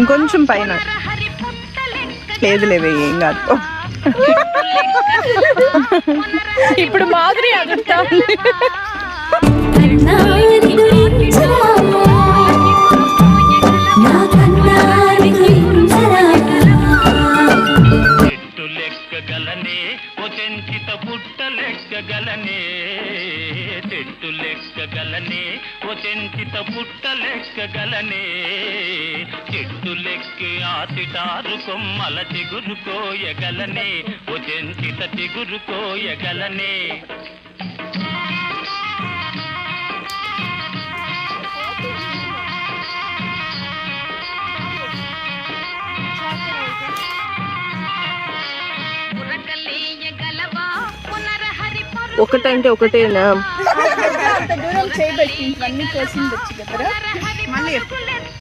ఇంకొంచెం పైన లేదు లేవే ఏం కాదు. ఇప్పుడు మాదిరి అదురుతా చెట్టు లెక్కగలనే ఓ చెంచిత పుట్ట లెక్కగలనే, చెట్టు లెక్కగలనే ఓ చెంచిత పుట్ట లెక్కగలనే, చెట్టు లెక్కి ఆసిటారు కొమ్మల చిగురు కోయగలనే ఓ చెంచిత చిగురు కోయగలనే. ఒకటంటే ఒకటేనా? దూరం చేయబెట్టి ఇవన్నీ చేసింది వచ్చి కదా.